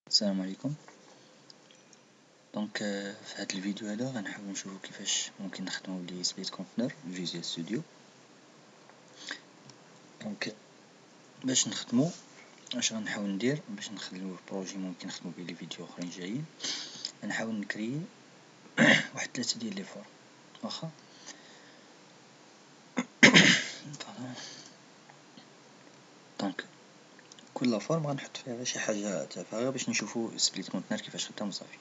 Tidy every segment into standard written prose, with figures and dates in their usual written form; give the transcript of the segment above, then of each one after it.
السلام عليكم. دونك في هذا الفيديو هذا غنحاول نشوفوا كيفاش ممكن نخدموا بلي سبليت كونتينر في فيجوال ستوديو. دونك باش نخدموا اش غنحاول ندير باش نخليو البروجي ممكن نخدموا به لي فيديو اخرين جايين. غنحاول نكري واحد 3 ديال لي فورم واخا. دونك كل فورم غنحط فيها شي حاجه تافهه باش نشوفوا سبليت كونتينر كيفاش خدام صافي.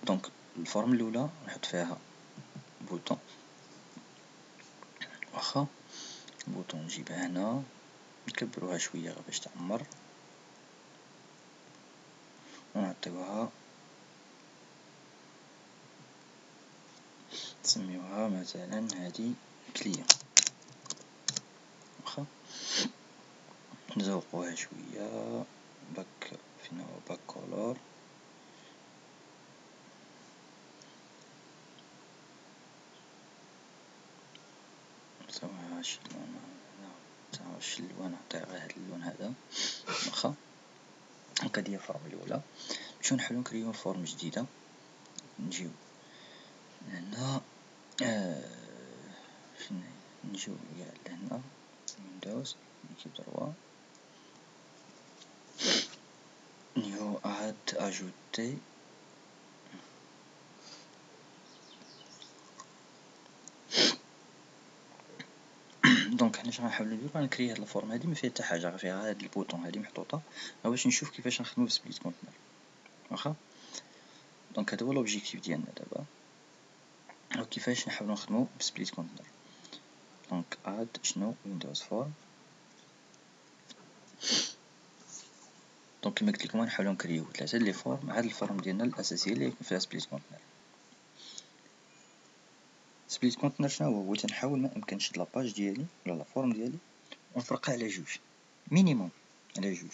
دونك الفورم الاولى نحط فيها بوطون واخا. البوطون نجيبها هنا نكبروها شويه باش تعمر ونعطيوها نسميوها مثلا هذه كلية واخا. نزوقوها شويه باك فين هو باك كولور نسويها شي لون هنا شي اللون نعطيها غير هاد اللون هذا واخا. هكا هي الفورم الاولى. نمشيو نحاولو نكريو فورم جديده. نجيو هنا فين نجيو كاع لهنا ويندوز كيب 3 نيو اد اجوتي. دونك حنا شنو غنحاولو نديرو غنكري هاد الفورم هادي ما فيها حتى حاجه غير فيها هاد البوطون هادي محطوطه باش نشوف كيفاش نخدمو بسبليت كونتينر واخا. دونك هذا هو لوبجيكتيف ديالنا دابا وكيفاش نحاولو نخدمو بسبليت كونتينر. دونك اد شنو ويندوز فورم. دونك كما قلت لكم نحاولو نكريو 3 لي فورم. هاد الفورم ديالنا الاساسيه اللي يكون فيها سبليت كونتينر. سبليت كونتينر شنو هو تنحاول ما امكن نشد لاباج ديالي ولا لا فورم ديالي ونفرقها على جوج مينيموم على جوج.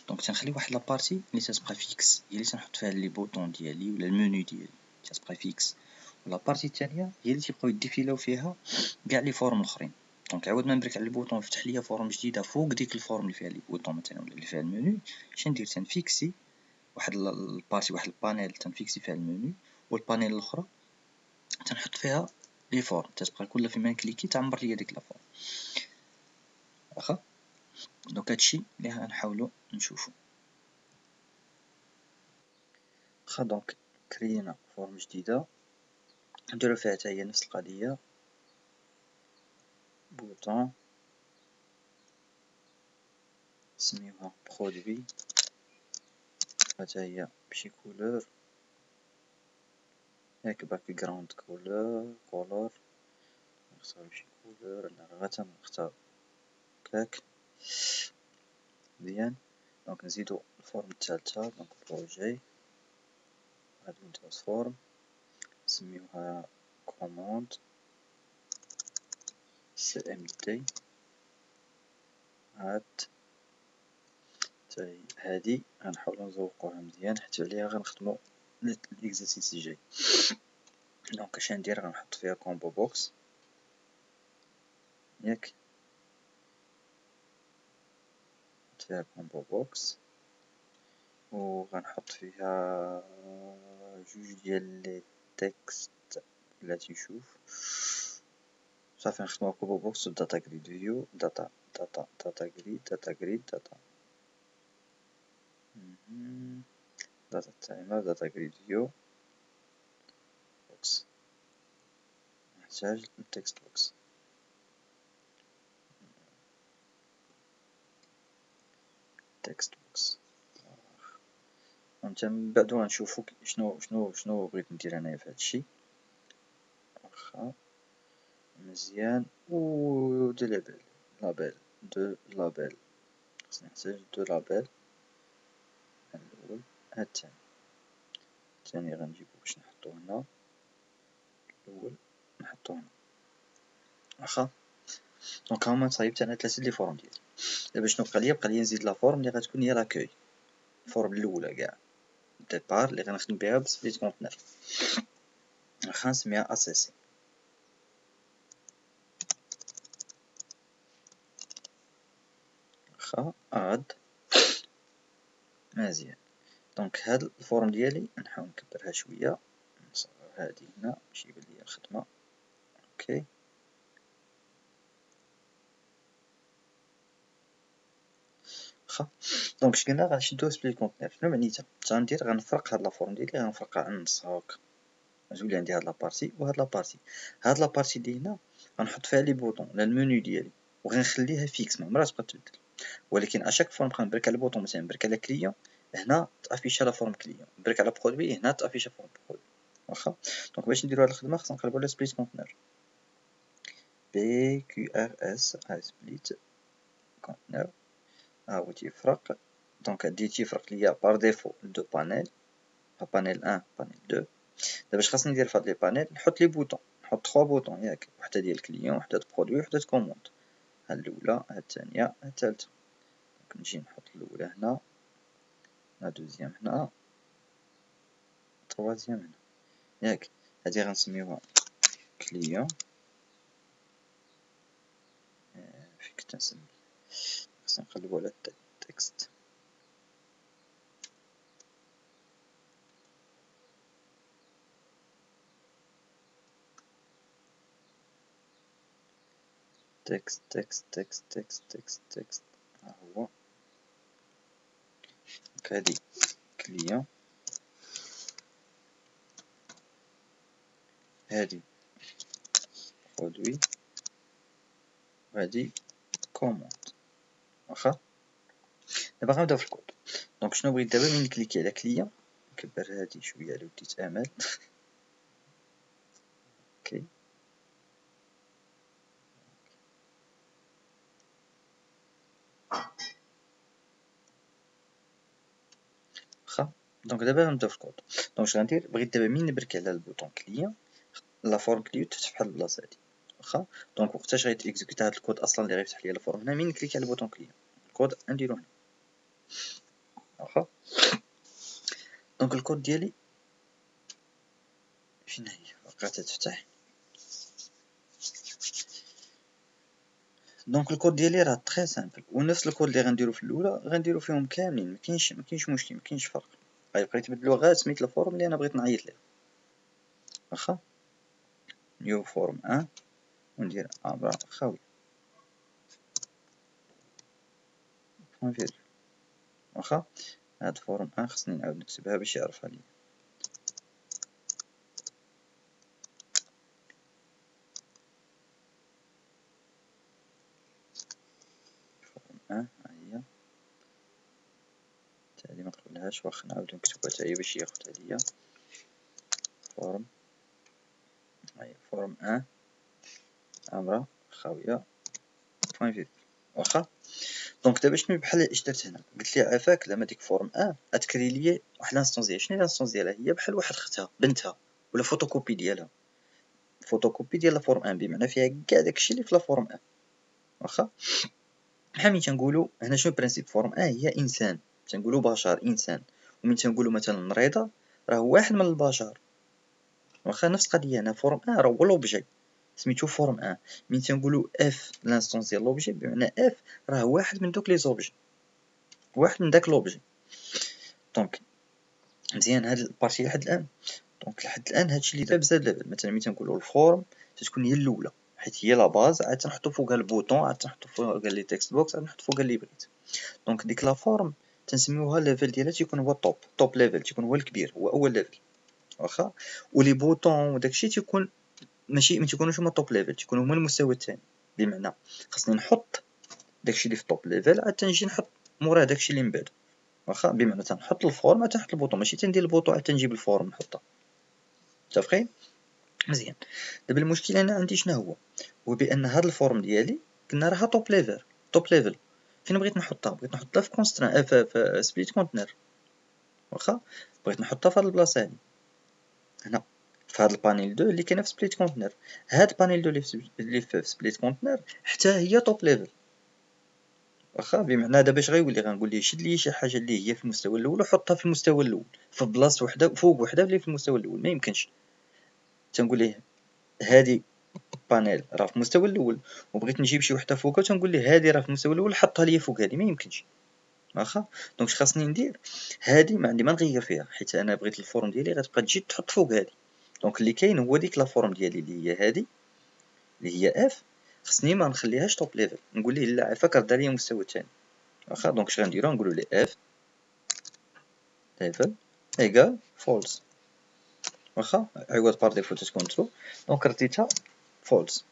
دونك تنخلي واحد لابارتي اللي تتبقى فيكس هي اللي تنحط فيها لي بوطون ديالي ولا المنيو ديالي تتبقى فيكس، ولا بارتي الثانيه هي اللي تيبقاو يديفيلاو فيها كاع لي فورم الاخرين. دونك عاود ما نبرك على البوطون يفتح ليا فورم جديده فوق ديك الفورم اللي فيها لي بوطون مثلا ولا اللي فيها المنيو. شندير تنفيكسي واحد البارتي واحد البانيل تنفيكسي فيها المنيو، والبانيل الاخرى تنحط فيها لي فورم تتبقى كل فيما نكليكي تعمر ليا ديك لا فورم واخا. دونك هادشي اللي غنحاولوا نشوفو واخا. دونك كرينا فورم جديده نديرو فيها حتى هي نفس القضيه بوطون نسميوها برودوي حتى هي بشي كولور ياك باك جراوند كولور نختار شي كولور انا غير تنختار كاك مزيان. دونك نزيدو الفورم الثالثه دونك بروجي هاد ويندوز فورم نسميوها كوموند سي ام دي. هادي غنحاولو نزوقوها مزيان حيت عليها غنخدمو ليكزارسيس الجاي. دونك اش غندير غنحط فيها كومبو بوكس ياك نحط فيها كومبو بوكس وغنحط فيها جوج ديال لي تكست بلاتي نشوف صافي. نخدمو كومبو بوكس داتا جريد فيو داتا جريد داتا تايمر داتا جريد فيو بوكس. نحتاج التكست بوكس وانت من بعد غنشوفو شنو بغيت ندير انايا في هادشي واخا مزيان. و دو لابيل خصني نحتاج دو لابيل. الاول هاد الثاني غنجيبو باش نحطو هنا الاول نحطو هنا واخا. دونك هما صايبت انا 3 لي فورم ديالي. دابا شنو بقى لي نزيد لا فورم اللي غتكون هي لاكوي الفورم الاولى كاع ديبار اللي غنخدم بها بسبليت كونتينر واخا نسميها اسيسي واخا اد مزيان. دونك هاد الفورم ديالي نحاول نكبرها شويه، نصغر هادي هنا باش يبان ليا الخدمه. اوكي واخا. دونك اش قلنا غنشدو سبليت كونتينر، شنو معنيتها؟ غندير غنفرق هاد لا فورم ديالي، غنفرقها على النص هاكا، غتولي عندي هاد لابارتي وهاد لابارتي. هاد لابارتي دي هنا غنحط فيها لي بوطون ولا المنيو ديالي وغنخليها فيكس، ما عمرها تبقى تبدل، ولكن اشاك فوا نبقى نبرك على البوطون، مثلا نبرك على كليون هنا تافيشا لا فورم كليون، نبرك على برودوي هنا تافيشا فورم برودوي. واخا. دونك باش نديرو هاد الخدمه خصنا نقلبو على سبليت كونتينر، بي كيو ار اس سبليت كونتينر، ها هو تيفرق. دونك هادي تيفرق ليا بار ديفو دو بانيل، بانيل 1 بانيل 2. دابا اش خاصني ندير فهاد لي بانيل؟ نحط لي بوطون، نحط 3 بوطون ياك، وحده ديال الكليون، وحده د برودوي، وحده د كوموند. ها الاولى، ها الثانيه، ها الثالثه. دونك نجي نحط الاولى هنا، لا دوزيام هنا، troisième هنا ياك. هادي غنسميوها كليون، فين كنت نسمي، خصنا نقلبو على التكست. تكست تكست تكست تكست تكست تكست، ها هو. دونك هادي كليون، هادي برودوي، وهادي كوموند. واخا. دابا غنبداو في الكود. دونك شنو بغيت دابا؟ ملي نكليكي على كليون، نكبر هادي شويه على وديت امل. اوكي واخا. دونك دابا غنبداو في الكود. دونك اش غندير؟ بغيت دابا ملي نبرك على البوطون كليون، لا فورم كليون تفتح بحال البلاصه هادي. واخا. دونك وقتاش غيتيكزيكوتا هاد الكود اصلا اللي غيفتح ليا الفورم هنا؟ ملي نكليكي على البوطون كليون، الكود نديرو هنا. واخا. دونك الكود ديالي فين هي؟ بقات تفتح. دونك الكود ديالي راه تري سامبل، ونفس الكود اللي غنديرو في الاولى غنديرو فيهم كاملين، مكاينش مشكل، مكاينش فرق. غيبقى يتبدلوا غير سميت الفورم اللي انا بغيت نعيط ليه. واخا. نيو فورم 1 وندير امرا خاوي بوين فيري. واخا. هاد فورم 1 خصني نعاود نكتبها باش يعرفها ليا. فورم 1 ها هي، تالي ما نقبلهاش، واخا نعاود نكتبها حتى هي باش ياخدها ليا. فورم، ها هي فورم 1 امرا خاويه بوين فيري. واخا. دونك دابا شنو بحال اش درت هنا؟ قلت لي عافاك زعما ديك فورم 1 اتكري لي واحد لانستونس ديالها. شنو هي لانستونس ديالها؟ هي بحال واحد اختها بنتها ولا فوتوكوبي ديالها، فوتوكوبي ديال لا فورم 1، بمعنى فيها كاع داكشي اللي في لا فورم 1. واخا. بحال ملي تنقولوا هنا شنو برينسيپ فورم 1؟ هي انسان، تنقولوا بشر انسان، ومن تنقولوا مثلا مريضه راه واحد من البشر. واخا. نفس القضيه هنا فورم 1 راه هو لوبجي سميتو فورم 1. من تنقولوا اف لانستونس ديال لوبجي، بمعنى اف راه واحد من دوك لي زوبجي، واحد من داك لوبجي. دونك مزيان هاد البارتي لحد الان. دونك لحد الان هادشي اللي دار بزاف ليفل. مثلا ملي تنقولوا الفورم تتكون هي الاولى حيت هي لا باز، عاد تنحطوا فوقها البوطون، عاد تنحطوا فوقها لي تكست بوكس، عاد نحط فوقها اللي بغيت. دونك ديك لا فورم تنسميوها الليفل ديالها تيكون هو توب ليفل، تيكون هو الكبير، هو اول ليفل. واخا. ولي بوطون وداكشي تيكون ماشي ما تيكونوش هما توب ليفل، تيكونوا هما المستوى الثاني. بمعنى خاصني نحط داكشي اللي في توب ليفل، عاد تنجي نحط موراه داكشي اللي من بعد. واخا. بمعنى تنحط الفورم عاد تنحط البوطون، ماشي تندير البوطون عاد تنجيب الفورم نحطها. متفقين؟ مزيان. دابا المشكل انا عندي شنو هو بان هاد الفورم ديالي قلنا راها توب ليفل. توب ليفل فين بغيت نحطها؟ بغيت نحطها في كونستران في سبليت كونتينر. واخا. بغيت نحطها في هاد البلاصه هادي هنا في هاد البانيل 2 اللي كاينه في سبليت كونتينر. هاد بانيل 2 اللي في سبليت كونتينر حتى هي توب ليفل. واخا. بمعنى دابا اش غيولي؟ غنقول ليه شد لي شي حاجه اللي هي في المستوى الاول وحطها في المستوى الاول، في بلاصه وحده فوق وحده اللي في المستوى الاول. ما يمكنش. تنقول ليه هادي بانيل راه في المستوى الاول وبغيت نجيب شي وحده فوقها، تنقول ليه هادي راه في المستوى الاول حطها لي فوق هادي. ما يمكنش. واخا. دونك اش خاصني ندير؟ هادي ما عندي ما نغير فيها، حيت انا بغيت الفورم ديالي غتبقى تجي تحط فوق هادي. دونك اللي كاين هو ديك لا فورم ديالي اللي هي هادي، اللي هي اف، خصني ما نخليهاش توب ليفل، نقول ليه لا عافاك رد ليا المستوى الثاني. واخا. دونك اش غنديرو؟ نقولو ليه اف ليفل ايكال فولس. واخا. عوض بار ديفو تكون ترو، دونك رديتها فولس.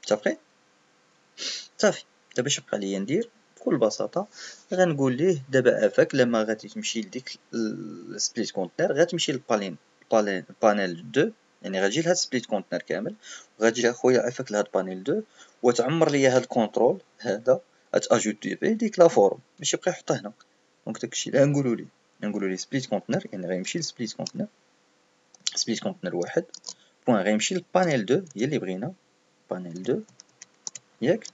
متفقين؟ صافي. دابا اش بقى ليا ندير؟ بكل بساطه غنقول ليه دابا عافاك لما غادي تمشي لديك السبليت كونتينر غتمشي بانيل 2، يعني غتجي لهاد السبليت كونتينر كامل، وغتجي اخويا عافاك لهاد بانيل 2 وتعمر ليا هاد الكونترول هذا، اتاجوتي فيه ديك لا فورم باش يبقى يحطها هنا. دونك داكشي اللي غنقولوا ليه سبليت كونتينر، يعني غيمشي لسبليت كونتينر، سبليت كونتينر واحد بوين غيمشي لبانيل 2 هي اللي بغينا، بانيل 2 ياك،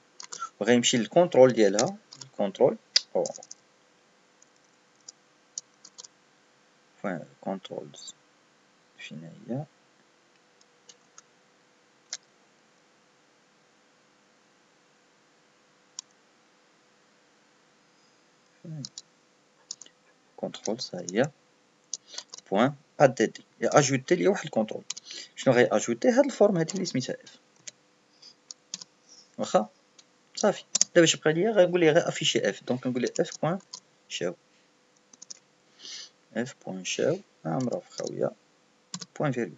وغيمشي للكونترول ديالها، الكونترول او بوين كونترولز فين هي، كونترولز ها هي بوين اديتي، اجوتي لي واحد الكونترول. شنو غي اجوتي؟ هاد الفورم هادي اللي سميتها اف. واخا. صافي. دابا اش بقى ليا؟ غنقول ليه غير افيشي اف، دونك نقول ليه اف بوين شاو، اف بوين شاو عامره في خاويه بوين فيرغول،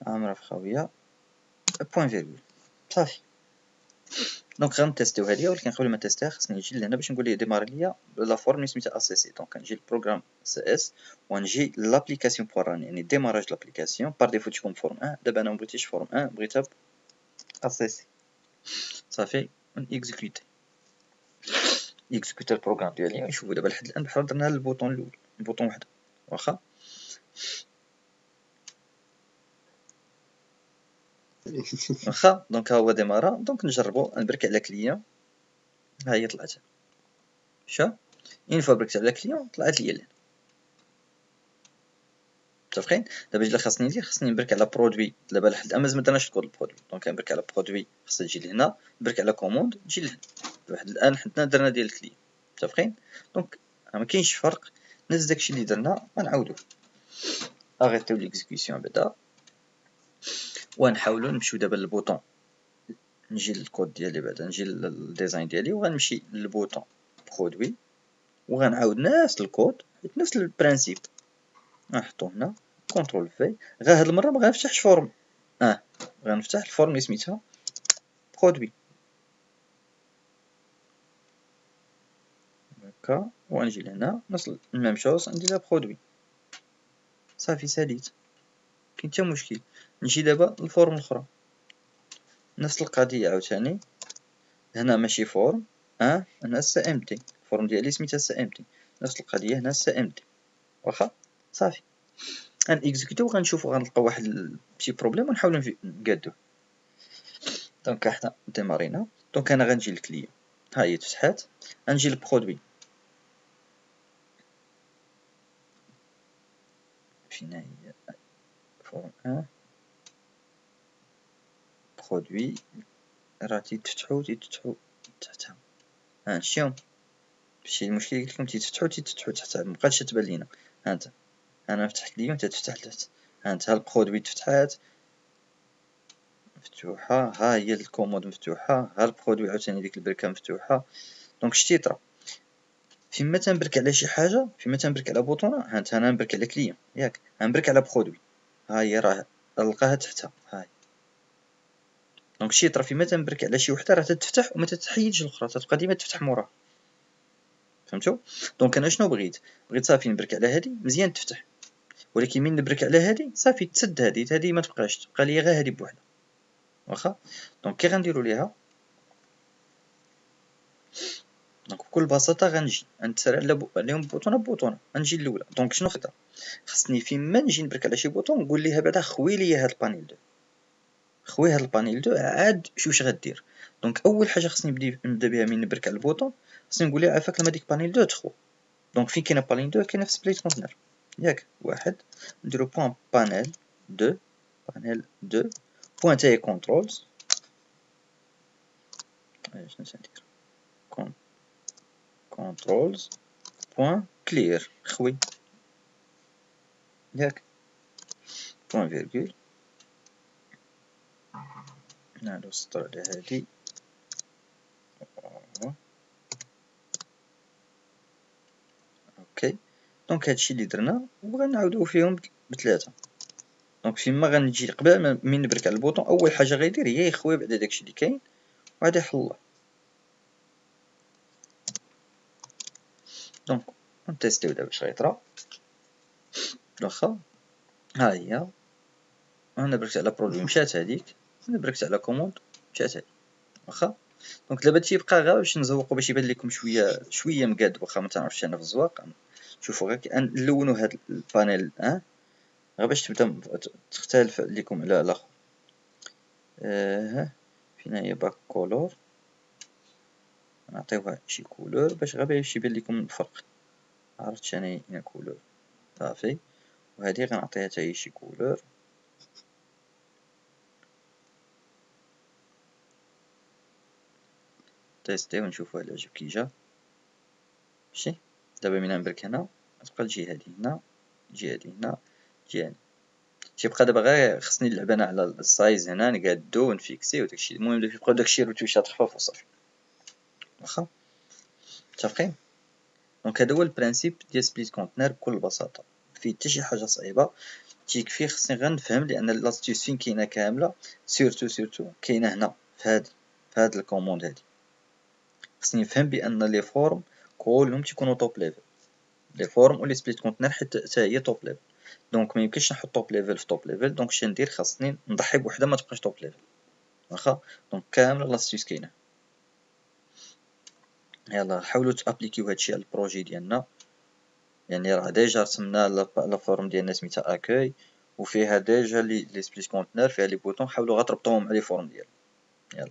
عامره في خاويه بوين فيرغول. صافي. دونك غنتيستيو هادي، ولكن قبل ما تيستيها خصني نجي لهنا باش نقول ليه ديماري ليا لا فورم اللي سميتها اس سي. دونك غنجي للبروغرام سي اس ونجي لابليكاسيون بوغ ران، يعني ديماراج لابليكاسيون بار ديفو تكون فورم 1. دابا انا مبغيتيش فورم 1، بغيتها اس سي. صافي. اكزيكوتي البروغرام ديالي. نشوفو دابا لحد الان بحال درنا البوطون الاول، البوطون واحد. واخا. واخا. دونك ها هو ديمارا. دونك نجربو نبرك على كليون، ها هي طلعت. شا اين فوا بركت على كليون طلعت ليا. متفقين؟ دابا اش اللي خاصني ندير؟ خاصني نبرك على برودوي. دابا لحد الان مازال ما درناش الكود البرودوي، دونك نبرك على برودوي خاصها تجي لهنا، نبرك على كوموند تجي لهنا. لحد الان حنا درنا ديال الكلي. متفقين؟ دونك ما كاينش فرق، نفس داكشي اللي درنا غنعاودوه. اغيتيو ليكزيكسيون بعدا ونحاولوا نمشيو دابا للبوطون. نجي للكود ديالي بعدا، نجي للديزاين ديالي وغنمشي للبوطون برودوي وغنعاود نفس الكود حيت نفس البرانسيپ. غنحطو هنا كونترول في. غير هاد المره ما غنفتحش فورم، غنفتح الفورم اللي سميتها برودوي. هكا ونجي لهنا نفس الميم شوز نديرها برودوي. صافي ساليت. كاين حتى مشكل. نجي دابا للفورم الاخرى، نفس القضيه عاوتاني. هنا ماشي فورم، هنا سي ام تي، الفورم ديالي سميتها سي ام تي، نفس القضيه هنا سي ام تي. واخا. صافي. غن اكزيكوتيو غنشوفو غنلقاو واحد شي بروبليم ونحاولو نقادوه. دونك حنا ديمارينا. دونك انا غنجي للكليون، ها هي تفتحات. غنجي للبرودوي، فين هي فورم برودوي، راه تيتفتحو تحتها. شتيهم شي المشكل اللي قلت لكم، تيتفتحو تحتها، مبقاتش تبان لينا. ها انت، انا فتحت اليوم تتفتح لتحت. ها انت، ها البرودوي تفتحات مفتوحه، ها هي الكومود مفتوحه، ها البرودوي عاوتاني ديك البركه مفتوحه. دونك شتي طرا فيما تنبرك على شي حاجه، فيما تنبرك على بوطونه. ها انت، انا نبرك على كليون ياك، غنبرك على برودوي، ها هي راه نلقاها تحتها. ها هي. دونك شي طرا فيما تنبرك على شي وحده راه تتفتح وما تتحيدش الاخرى، تتبقى ديما تفتح موراها. فهمتوا؟ دونك انا شنو بغيت صافي نبرك على هادي مزيان تفتح، ولكن من نبرك على هادي صافي تسد هادي ما تبقاش، تبقى ليا غير هادي بوحدها. واخا. دونك كي غنديروا ليها، دونك بكل بساطه غنجي نتسرع عليهم بوطونه غنجي الاولى. دونك شنو خطا؟ خصني فيما نجي نبرك على شي بوطون نقول ليها بعدا خوي ليا هاد البانيل 2، خوي هاد البانيل 2 عاد شوف واش غدير. دونك اول حاجه خصني نبدا بها من نبرك على البوطون، خصني نقول ليها عافاك لما ديك بانيل 2 تخو. دونك فين كاينه بانيل 2 كاينه في سبليت كونتينر ياك. واحد نديرو بوين بانيل 2، بانيل 2 بوين تاهي كونترولز شنو ندير كونترولز بوين كلير خوي ياك بوين فيرغول نعاودو نسطرو على هادي اوكي. دونك هادشي اللي درنا وغنعاودو فيهم بثلاثه. دونك فيما غنجي قبل من نبرك على البوطون اول حاجه غيدير هي يخوي بعدا داكشي اللي كاين وغادي يحله. دونك نتيستيو دابا واش غيطرا. واخا ها هي انا بركت على برودوي مشات هذيك، انا بركت على كوموند مشات هذيك واخا. دونك دابا تيبقى غير باش نزوقو باش يبان لكم شويه مقاد، واخا ما تعرفش انا في الزواق. شوفوا غير نلونو هاد البانيل غير باش تبدا تختلف لكم على الاخر. فين هي باك كولور نعطيوها شي كولور باش غير باش يبان لكم الفرق. عرفت شنو هي كولور صافي. وهذه غنعطيها حتى هي شي كولور تيستي ونشوفوا الا عجب كي جا. ماشي دابا من نبرك هنا تبقى تجي هذه هنا تجي هذه هنا تجي هنا. تيبقى دابا غير خصني نلعب انا على السايز هنا نقادو ونفيكسي وداكشي. المهم يبقاو داكشي روتوشات خفاف وصافي واخا متفقين. دونك هذا هو البرانسيپ ديال سبليت كونتينر بكل بساطه، فيه حتى شي حاجه صعيبه. تيكفي خصني غير نفهم لان لاستيوس فين كاينه كامله. سورتو كاينه هنا في هاد الكوموند هادي. خصني نفهم بان لي فورم كلهم تيكونوا توب ليفل. لي فورم ولي سبليت كونتينر حتى هي توب ليفل. دونك ما يمكنش نحط توب ليفل في توب ليفل. دونك اش ندير خاصني نضحي بوحده ما تبقاش توب ليفل واخا. دونك كامل لاستيوس كاينه. يلا حاولوا تابليكيو هادشي على البروجي ديالنا. يعني راه ديجا رسمنا لا فورم ديالنا سميتها اكاي وفيها ديجا لي سبليت كونتينر فيها لي بوطون. حاولوا غير تربطوهم على لي فورم ديالنا. يلا